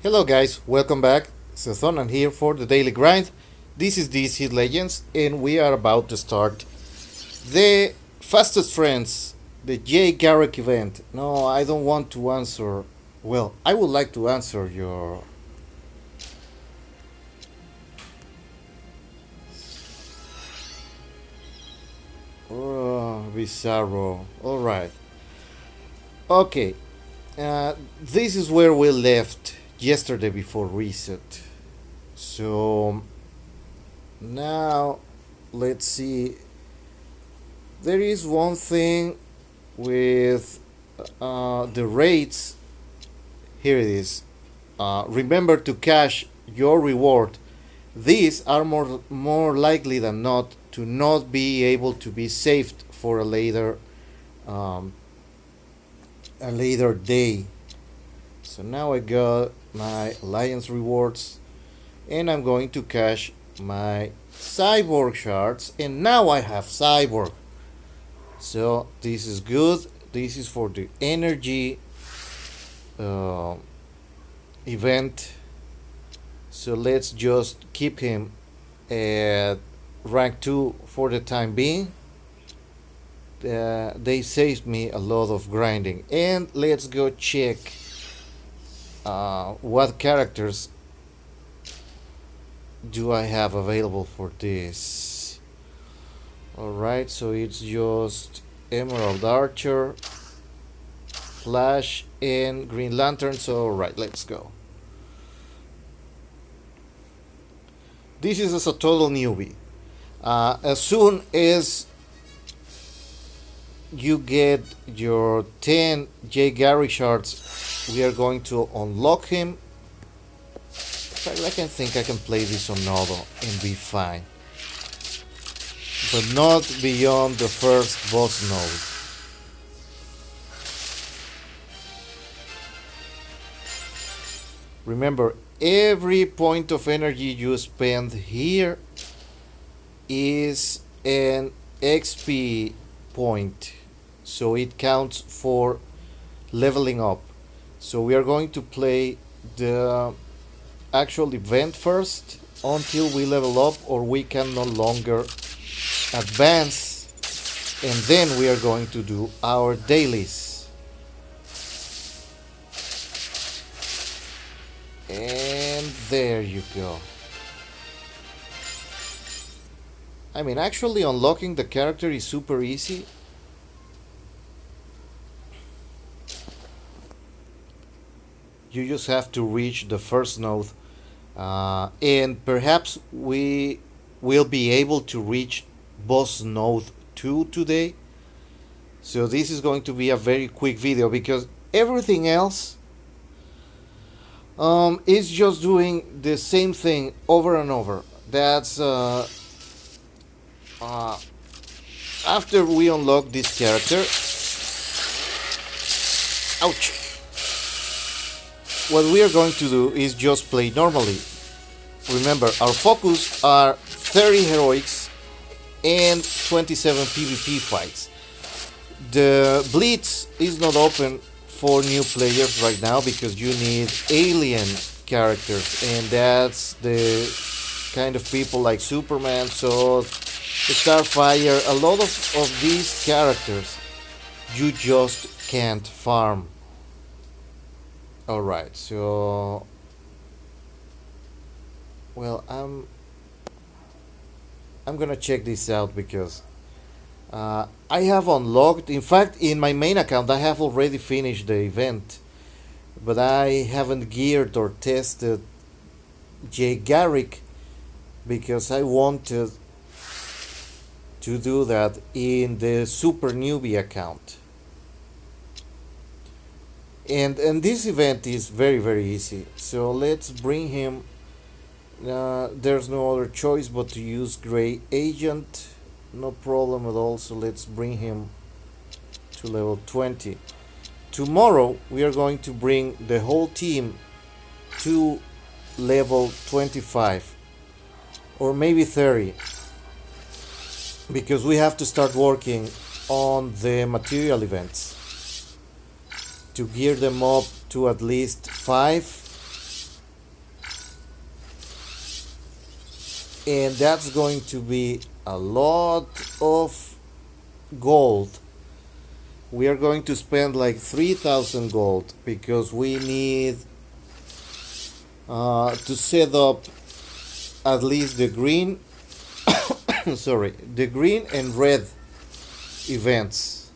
Hello guys, welcome back. Sethonan here for the daily grind. This is DC Legends and we are about to start the fastest friends, the J Garrick event. No, I don't want to answer. Well, I would like to answer your Bizarro. Alright. Okay. This is where we left yesterday before reset. So now let's see. There is one thing with the rates. Here it is. Remember to cash your reward. These are more likely than not to not be able to be saved for um, a later day. So now I got my alliance rewards, and I'm going to cash my cyborg shards, and now I have cyborg. So this is good. This is for the energy uh, event. So let's just keep him at rank 2 for the time being. They saved me a lot of grinding. And let's go check what characters do I have available for this. Alright, so it's just Emerald Archer, Flash, and Green Lantern. So alright, let's go. This is as a total newbie. As soon as you get your 10 J. Gary shards, we are going to unlock him. In fact, I think I can play this on Nodo and be fine. But not beyond the first boss node. Remember, every point of energy you spend here is an XP point, so it counts for leveling up. So we are going to play the actual event first until we level up or we can no longer advance, and then we are going to do our dailies. And there you go. I mean, actually unlocking the character is super easy. You just have to reach the first node, and perhaps we will be able to reach boss node 2 today. So this is going to be a very quick video because everything else is just doing the same thing over and over. That's after we unlock this character. Ouch! What we are going to do is just play normally. Remember, our focus are 30 heroics and 27 PvP fights. The Blitz is not open for new players right now because you need alien characters, and that's the kind of people like Superman, so Starfire, a lot of these characters you just can't farm. Alright, so well, I'm gonna check this out because I have unlocked, in fact in my main account I have already finished the event, but I haven't geared or tested J. Garrick because I wanted to do that in the super newbie account. And this event is very easy, so let's bring him. There's no other choice but to use Gray Agent, no problem at all. So let's bring him to level 20. Tomorrow we are going to bring the whole team to level 25 or maybe 30, because we have to start working on the material events to gear them up to at least 5 and that's going to be a lot of gold. We are going to spend like 3,000 gold because we need to set up at least the green sorry, the green and red events.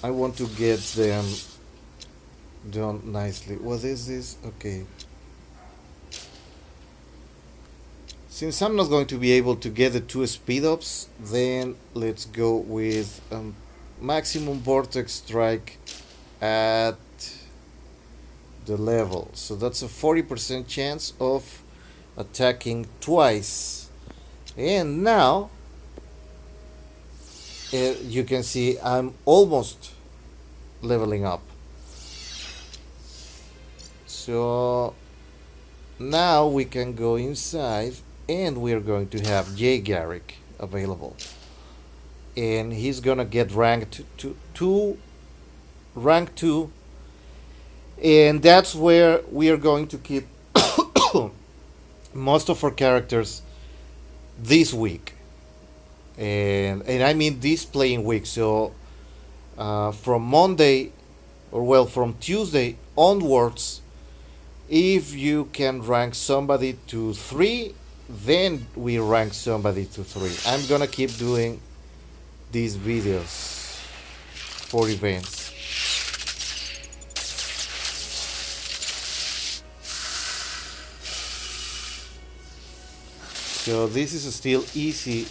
I want to get them done nicely. What is this? Okay. Since I'm not going to be able to get the two speed ups, then let's go with maximum vortex strike at the level. So that's a 40% chance of attacking twice. And now you can see I'm almost leveling up. So now we can go inside and we're going to have Jay Garrick available. And he's gonna get ranked to rank 2, and that's where we are going to keep most of our characters this week. And I mean this playing week. So from Monday, or well, from Tuesday onwards, if you can rank somebody to 3, then we rank somebody to 3. I'm gonna keep doing these videos for events. So this is still easy.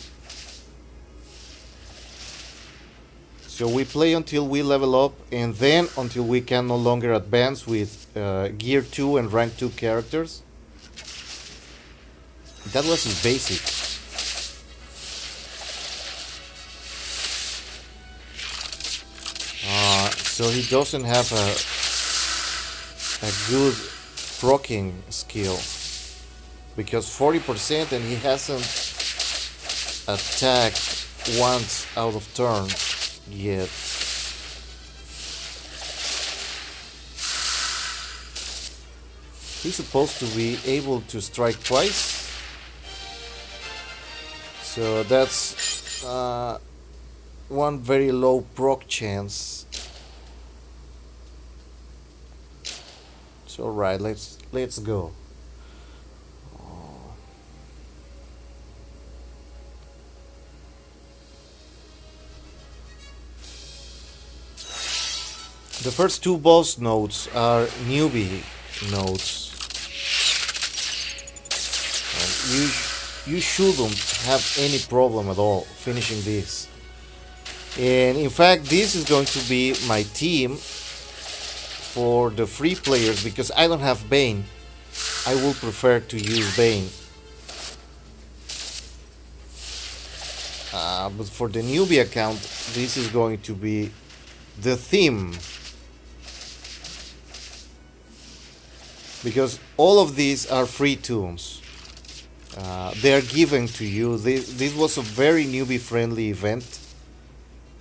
So we play until we level up, and then until we can no longer advance with gear 2 and rank 2 characters. That was his basic. So he doesn't have a good proccing skill, because 40% and he hasn't attacked once out of turn yet. He's supposed to be able to strike twice, so that's one very low proc chance. So alright, let's go. The first 2 boss nodes are newbie nodes. You shouldn't have any problem at all finishing this. And in fact, this is going to be my team for the free players, because I don't have Bane. I will prefer to use Bane. But for the newbie account, this is going to be the theme. Because all of these are free tunes. They are given to you. This was a very newbie friendly event.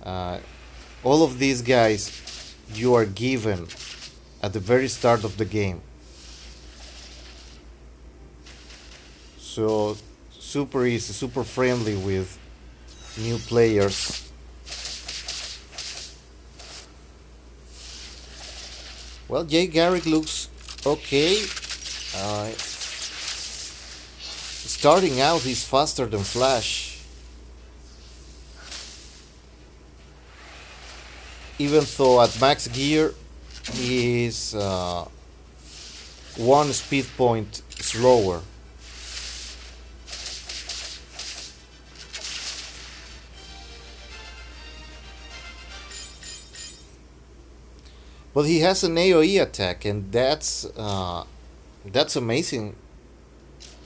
All of these guys you are given at the very start of the game. So super easy, super friendly with new players. Well, Jay Garrick looks okay. Starting out, he's faster than Flash. Even though at max gear, he is 1 speed point slower. But he has an AoE attack, and that's amazing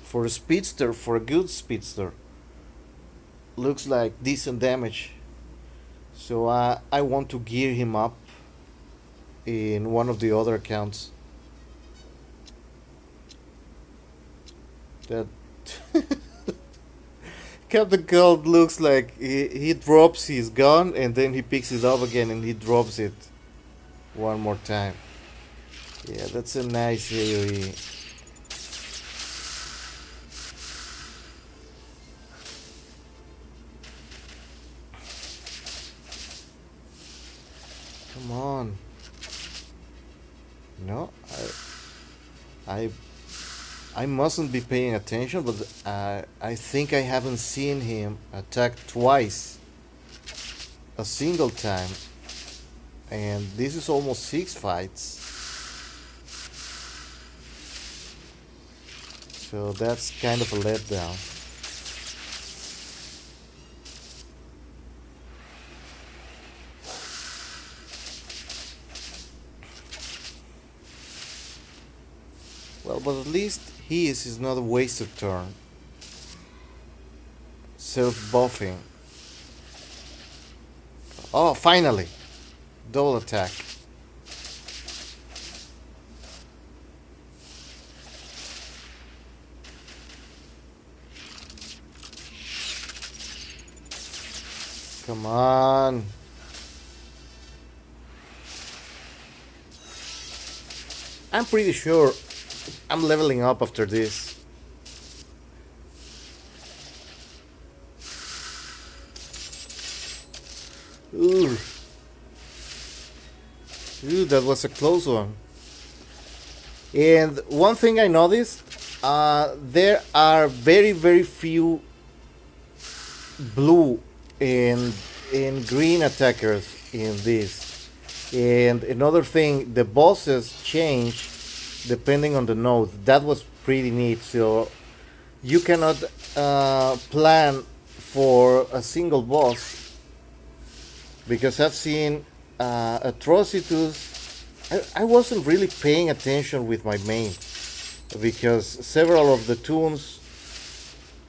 for a speedster, for a good speedster. Looks like decent damage. So I want to gear him up in one of the other accounts. That Captain Cold looks like he drops his gun and then he picks it up again and he drops it one more time. Yeah, that's a nice AoE. No, I I mustn't be paying attention, but I think I haven't seen him attack twice, a single time, and this is almost six fights. So that's kind of a letdown. Well, but at least his is not a wasted turn. Self buffing. Oh, finally! Double attack. Come on. I'm pretty sure I'm leveling up after this. Ooh. Ooh, that was a close one. And one thing I noticed, there are very, very few blue and green attackers in this. And another thing, the bosses change depending on the node. That was pretty neat. So you cannot plan for a single boss, because I've seen atrocities. I wasn't really paying attention with my main, because several of the tunes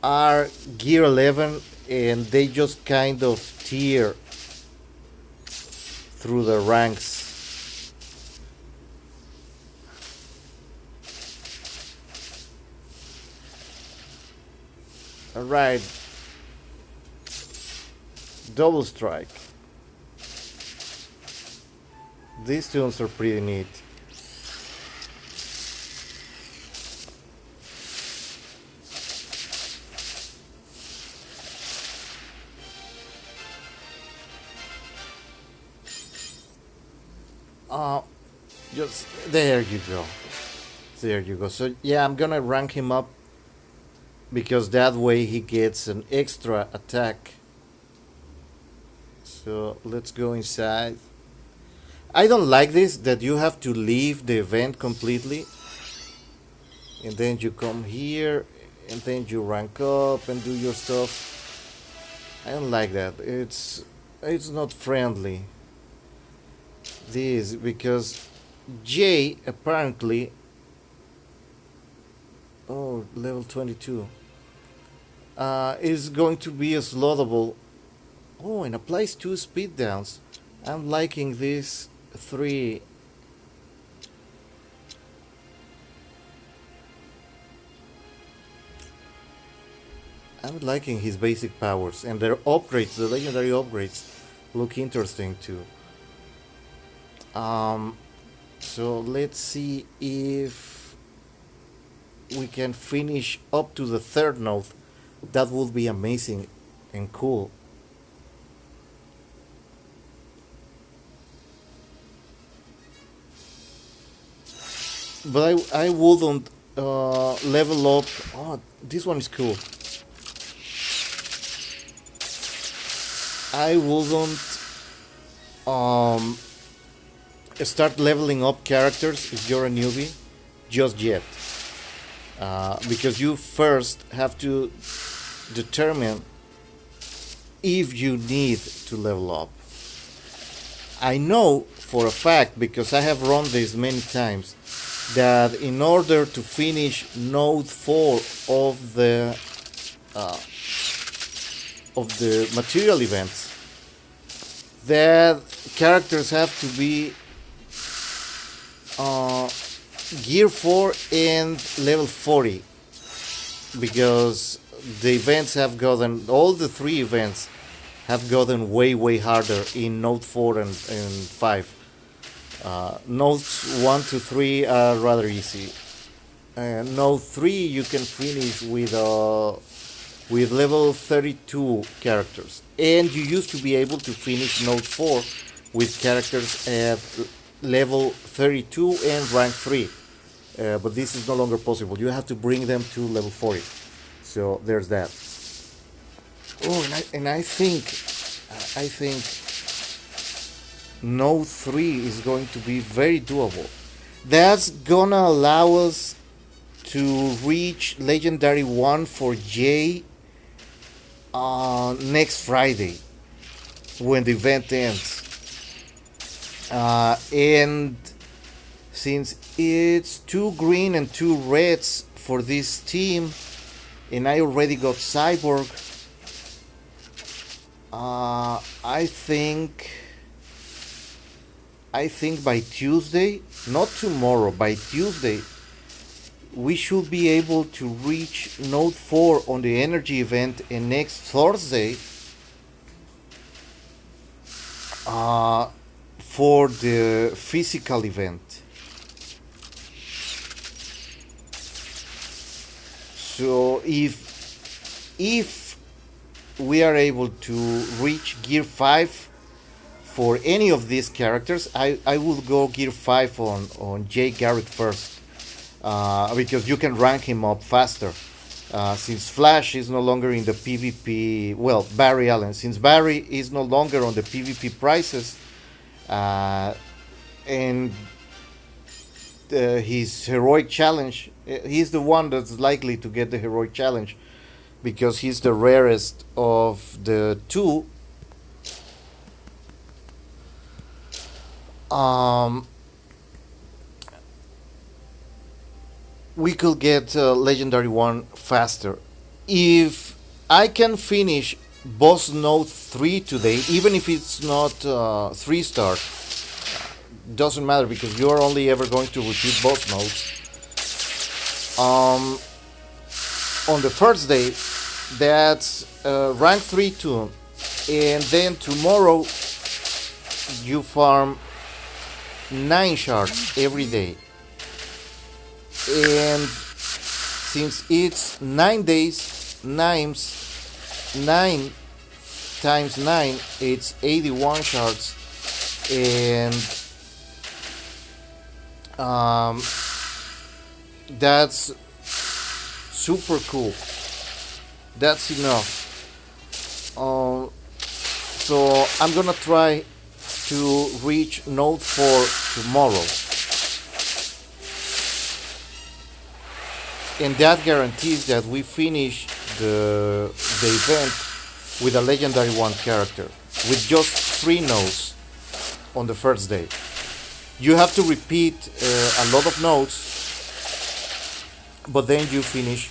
are gear 11 and they just kind of tear through the ranks. Alright, double strike. These tunes are pretty neat. Uh, just there you go. There you go. So yeah, I'm gonna rank him up, because that way he gets an extra attack. So let's go inside. I don't like this, that you have to leave the event completely and then you come here and then you rank up and do your stuff. I don't like that. It's not friendly. This, because J apparently, oh, level 22, is going to be a slottable. Oh, and applies 2 speed downs. I'm liking this 3. I'm liking his basic powers, and their upgrades, the legendary upgrades, look interesting too. Um, so let's see if we can finish up to the third node. That would be amazing and cool. But I wouldn't level up. Oh, this one is cool. I wouldn't um, start leveling up characters if you're a newbie just yet. Because you first have to determine if you need to level up. I know for a fact, because I have run this many times, that in order to finish node 4 uh, of the material events, that characters have to be uh, gear 4 and level 40, because the events have gotten, all the 3 events have gotten way harder in node 4 and 5. Nodes 1 to 3 are rather easy. Node 3 you can finish with level 32 characters, and you used to be able to finish node 4 with characters at level 32 and rank 3. But this is no longer possible. You have to bring them to level 40. So there's that. Oh, I think Node 3 is going to be very doable. That's gonna allow us to reach Legendary 1 for J next Friday when the event ends. And since it's 2 green and 2 reds for this team, and I already got Cyborg, I think by Tuesday, not tomorrow, by Tuesday, we should be able to reach Node 4 on the energy event, and next Thursday for the physical event. So if we are able to reach Gear 5 for any of these characters, I will go Gear 5 on Jay Garrick first, because you can rank him up faster. Since Flash is no longer in the PvP, well, Barry Allen, since Barry is no longer on the PvP prices, and his heroic challenge, he's the one that's likely to get the heroic challenge because he's the rarest of the two. We could get Legendary 1 faster. If I can finish Boss Node 3 today, even if it's not 3 star, doesn't matter because you're only ever going to repeat boss nodes. On the first day, that's rank 3 too, and then tomorrow you farm 9 shards every day. And since it's 9 days, 9 times 9, it's 81 shards, and that's super cool. That's enough. So I'm gonna try to reach Node 4 tomorrow, and that guarantees that we finish the event with a Legendary 1 character with just 3 nodes on the first day. You have to repeat a lot of nodes, but then you finish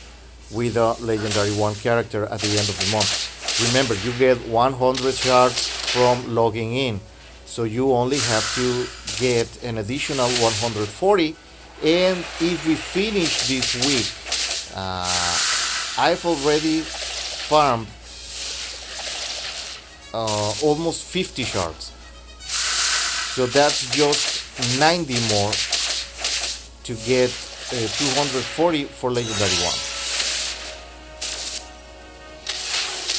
with a Legendary 1 character at the end of the month. Remember, you get 100 shards from logging in, so you only have to get an additional 140. And if we finish this week, I've already farmed almost 50 shards. So that's just 90 more to get 240 for Legendary 1.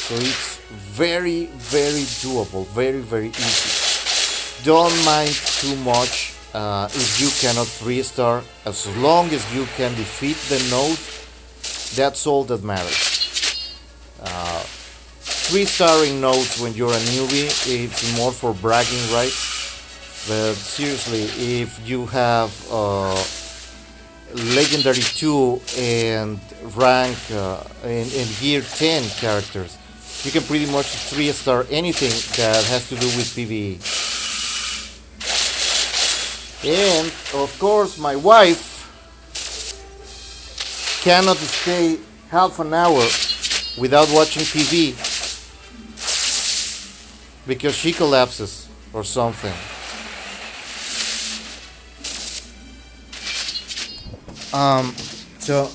So it's very, very doable, very, very easy. Don't mind too much if you cannot 3-star. As long as you can defeat the node, that's all that matters. 3-starring nodes when you're a newbie, it's more for bragging rights. But seriously, if you have Legendary 2 and rank and Gear 10 characters, you can pretty much 3-star anything that has to do with PvE. And of course, my wife cannot stay half an hour without watching TV because she collapses or something. So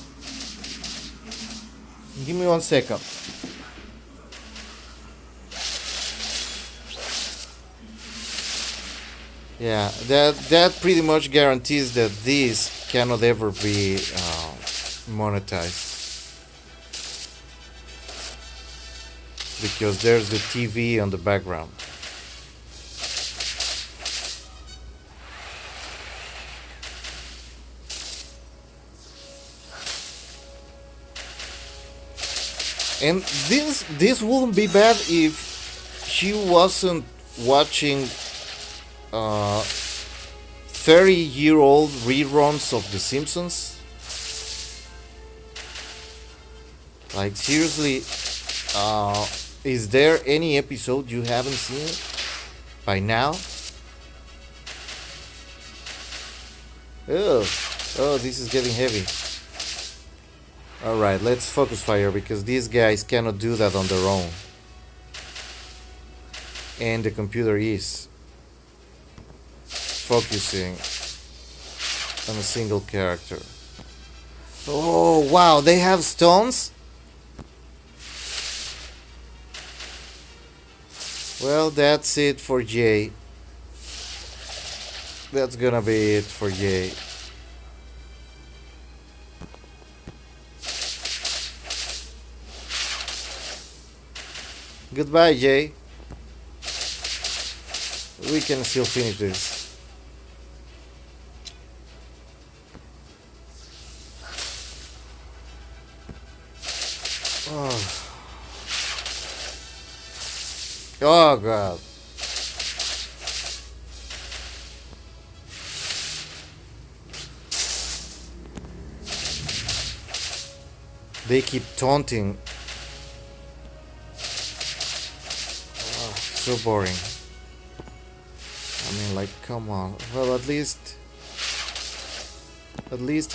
give me 1 second. Yeah, that pretty much guarantees that this cannot ever be monetized because there's the TV on the background. And this wouldn't be bad if she wasn't watching 30-year-old reruns of The Simpsons. Like, seriously, is there any episode you haven't seen by now? Oh, oh, this is getting heavy. Alright, let's focus fire because these guys cannot do that on their own. And the computer is focusing on a single character. Oh, wow, they have stones? Well, that's it for Jay. That's gonna be it for Jay. Goodbye, Jay. We can still finish this. Oh, oh God. They keep taunting. Oh, so boring. I mean, like, come on. Well, at least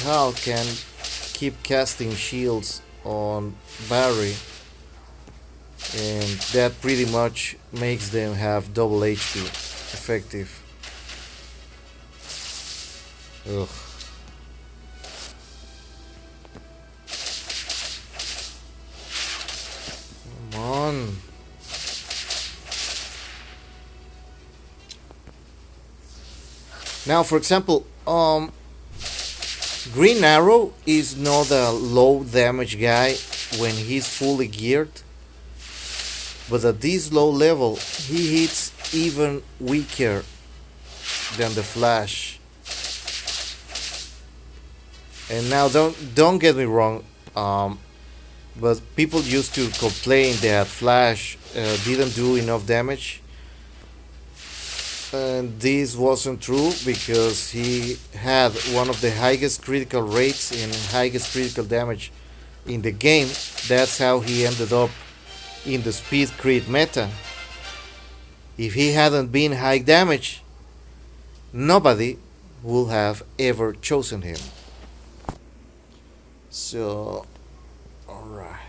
Hal can keep casting shields on Barry, and that pretty much makes them have double HP effective. Ugh. Come on. Now, for example, Green Arrow is not a low damage guy when he's fully geared, but at this low level he hits even weaker than the Flash. And now don't get me wrong, but people used to complain that Flash didn't do enough damage. And this wasn't true because he had one of the highest critical rates and highest critical damage in the game. That's how he ended up in the speed crit meta. If he hadn't been high damage, nobody would have ever chosen him. So, alright.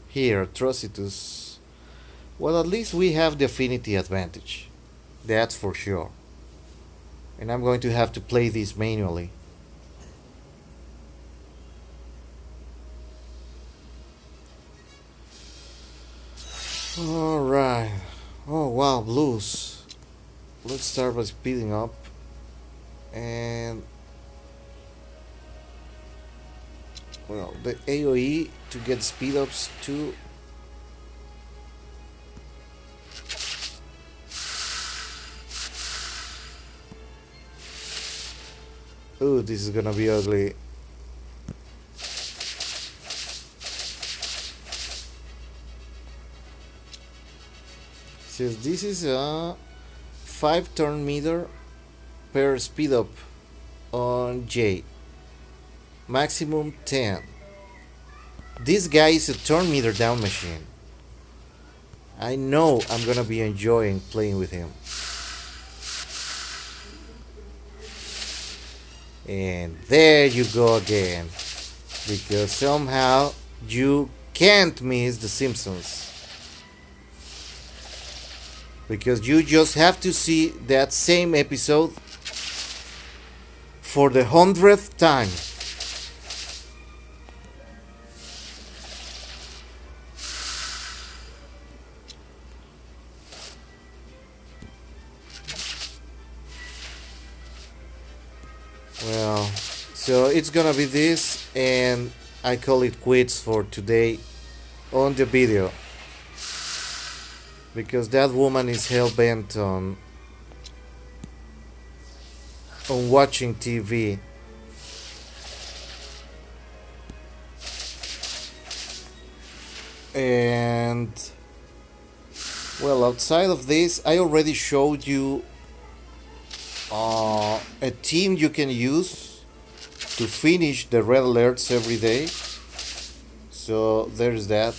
Here, Atrocitus. Well, at least we have the affinity advantage. That's for sure. And I'm going to have to play this manually. Alright. Oh wow, blues. Let's start by speeding up. And well, the AoE to get speed ups too. Ooh, this is gonna be ugly. So this is a 5 turn meter per speed up on J. Maximum 10. This guy is a turn meter down machine. I know I'm gonna be enjoying playing with him. And there you go again. Because somehow you can't miss The Simpsons. Because you just have to see that same episode for the 100th time. Well, so it's gonna be this, and I call it quits for today on the video. Because that woman is hell-bent on watching TV. And well, outside of this, I already showed you a team you can use to finish the red alerts every day. So there's that.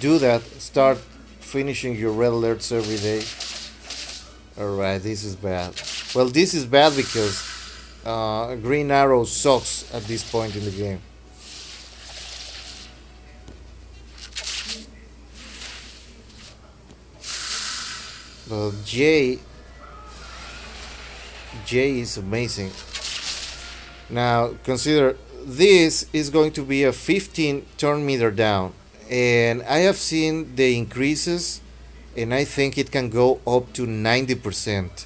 Do that. Start finishing your red alerts every day. Alright, this is bad. Well, this is bad because Green Arrow sucks at this point in the game. But J is amazing. Now consider this is going to be a 15 turn meter down, and I have seen the increases, and I think it can go up to 90%.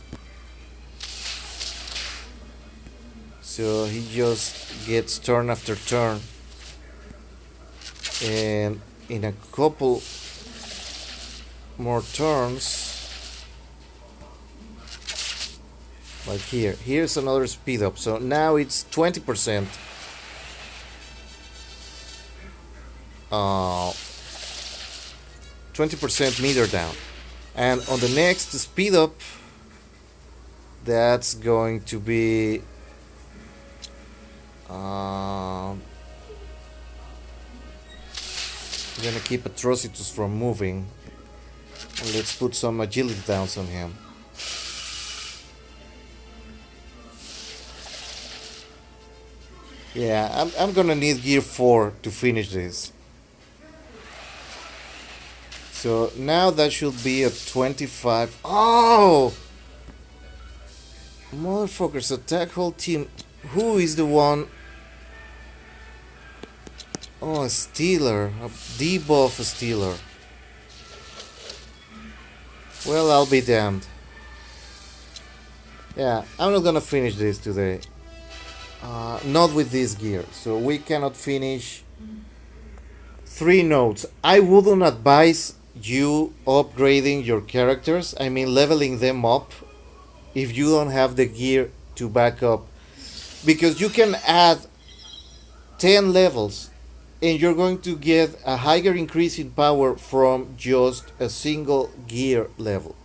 So he just gets turn after turn, and in a couple more turns, like here's another speed up. So now it's 20%. 20% meter down, and on the next speed up, that's going to be I'm gonna keep Atrocitus from moving. Let's put some agility downs on him. Yeah, I'm gonna need gear 4 to finish this. So now that should be a 25. Oh! Motherfuckers, attack whole team. Who is the one? Oh, a Stealer. A debuff Stealer. Well, I'll be damned. Yeah, I'm not gonna finish this today. Not with this gear. So we cannot finish 3 nodes. I wouldn't advise you upgrading your characters. I mean, leveling them up if you don't have the gear to back up. Because you can add 10 levels and you're going to get a higher increase in power from just a single gear level.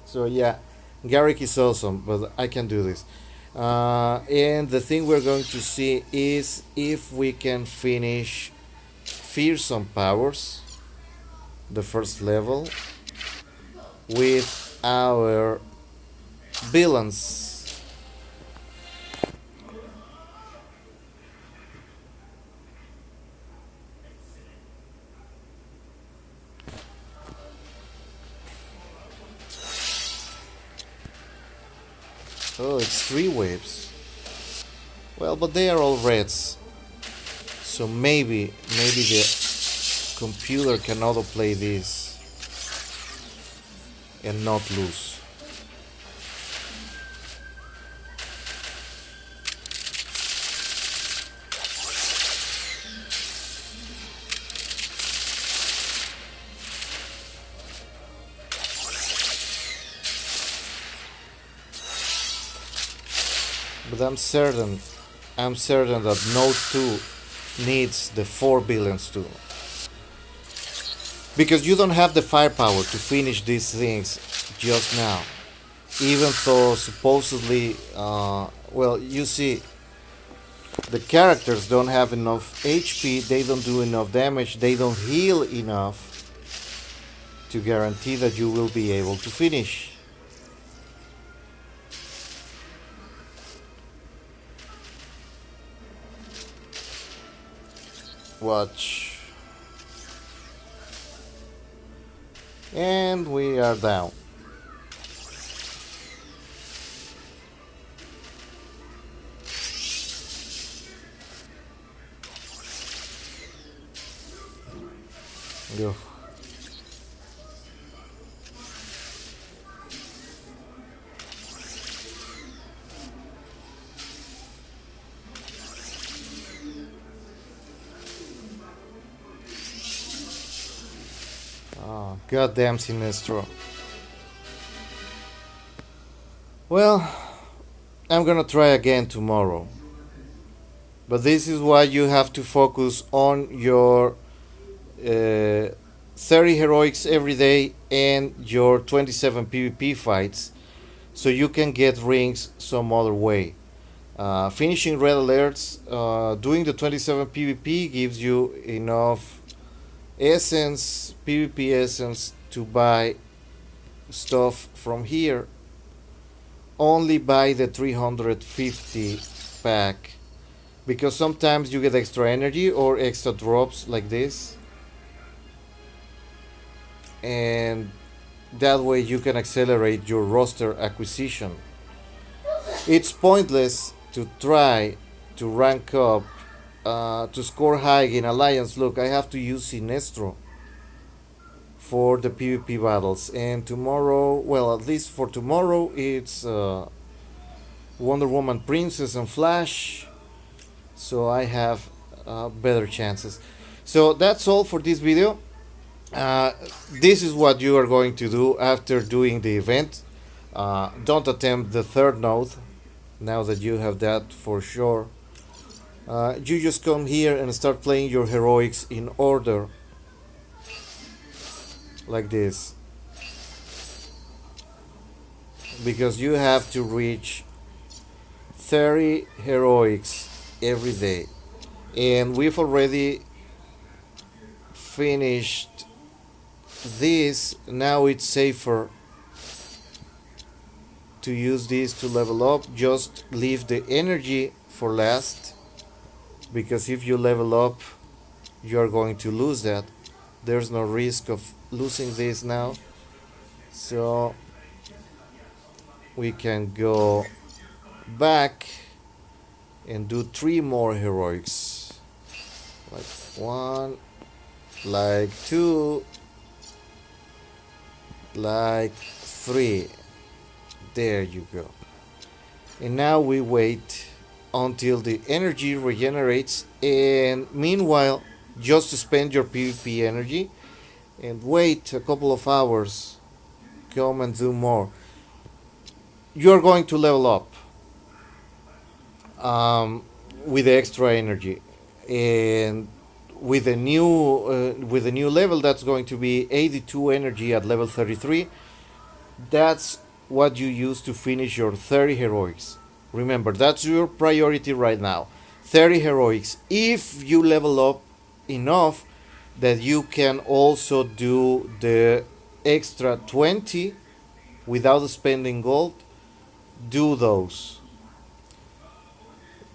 So yeah, Garrick is awesome, but I can do this. And the thing we're going to see is if we can finish Fearsome Powers, the first level, with our villains. Oh, it's 3 waves. Well, but they are all reds. So maybe the computer can autoplay this and not lose. But I'm certain that Node 2 needs the 4 billions too. Because you don't have the firepower to finish these things just now. Even though supposedly, well, you see, the characters don't have enough HP, they don't do enough damage, they don't heal enough to guarantee that you will be able to finish. Watch. And we are down. Ugh. Oh, goddamn Sinestro. Well, I'm gonna try again tomorrow. But this is why you have to focus on your uh, 30 heroics every day and your 27 PvP fights, so you can get rings some other way. Finishing red alerts, doing the 27 PvP gives you enough essence, PvP essence, to buy stuff from here. Only buy the 350 pack, because sometimes you get extra energy or extra drops like this, and that way you can accelerate your roster acquisition. It's pointless to try to rank up, to score high in Alliance. Look, I have to use Sinestro for the PvP battles, and tomorrow, well, at least for tomorrow, it's Wonder Woman, Princess, and Flash, so I have better chances. So that's all for this video. Uh, this is what you are going to do after doing the event. Don't attempt the third node now that you have that for sure. You just come here and start playing your heroics in order, like this, because you have to reach 30 heroics every day, and we've already finished this. Now it's safer to use this to level up. Just leave the energy for last, because if you level up you're going to lose that. There's no risk of losing this now, so we can go back and do 3 more heroics, like 1, like 2, like 3. There you go. And now we wait until the energy regenerates, and meanwhile just spend your PvP energy and wait a couple of hours. Come and do more. You're going to level up with the extra energy, and with a new level that's going to be 82 energy at level 33. That's what you use to finish your 30 heroics. Remember, that's your priority right now. 30 heroics. If you level up enough that you can also do the extra 20 without spending gold, do those.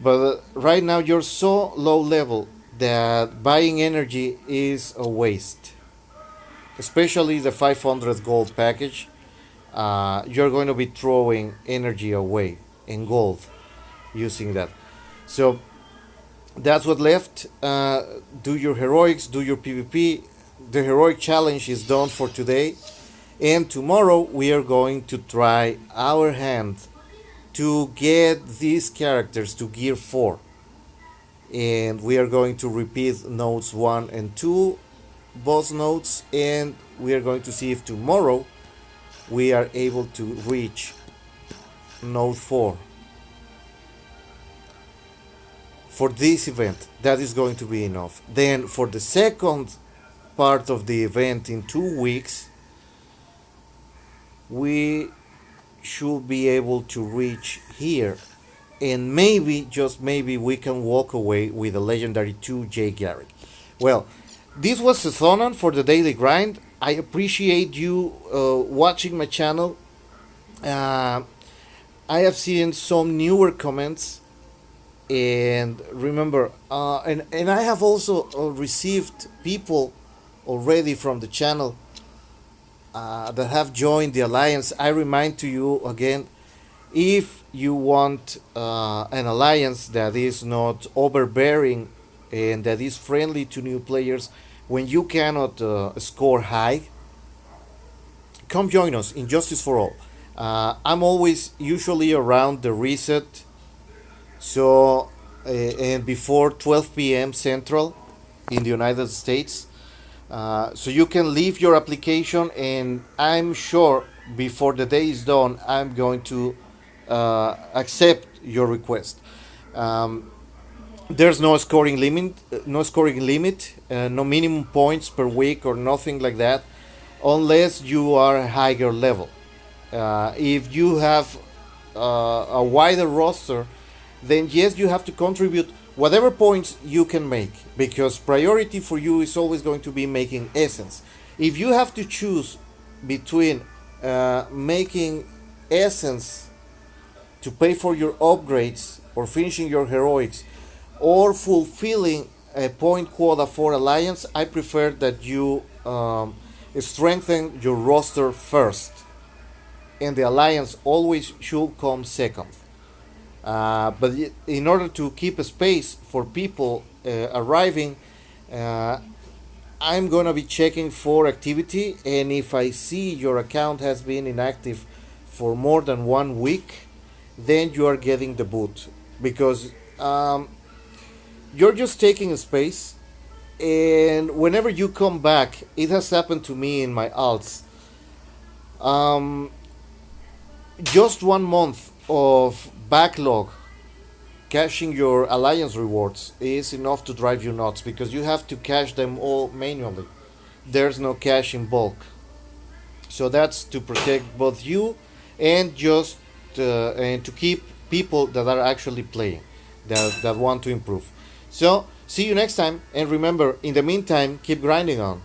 But right now you're so low level that buying energy is a waste. Especially the 500 gold package. You're going to be throwing energy away in gold using that. So that's what left. Do your heroics, do your PvP. The heroic challenge is done for today, and tomorrow we are going to try our hand to get these characters to gear 4, and we are going to repeat nodes 1 and 2 boss nodes, and we are going to see if tomorrow we are able to reach node 4 for this event. That is going to be enough. Then for the second part of the event in 2 weeks, we should be able to reach here, and maybe, just maybe, we can walk away with a legendary 2 Jay Garrick. Well, this was Sezonon for the daily grind. I appreciate you watching my channel. I have seen some newer comments, and remember, and I have also received people already from the channel that have joined the alliance. I remind to you again, if you want an alliance that is not overbearing and that is friendly to new players, when you cannot score high, come join us in Justice for All. I'm always usually around the reset, so and before 12 p.m. Central in the United States. So you can leave your application, and I'm sure before the day is done, I'm going to accept your request. There's no scoring limit, no minimum points per week or nothing like that, unless you are a higher level. If you have a wider roster, then yes, you have to contribute whatever points you can make, because priority for you is always going to be making essence. If you have to choose between making essence to pay for your upgrades or finishing your heroics or fulfilling a point quota for alliance, I prefer that you strengthen your roster first, and the alliance always should come second. But in order to keep a space for people arriving, uh, I'm gonna be checking for activity, and if I see your account has been inactive for more than 1 week, then you are getting the boot, because um, you're just taking a space, and whenever you come back, it has happened to me in my alts. Um, just 1 month of backlog cashing your alliance rewards is enough to drive you nuts, because you have to cash them all manually. There's no cash in bulk. So that's to protect both you and just and to keep people that are actually playing, that want to improve. So see you next time, and remember, in the meantime, keep grinding on.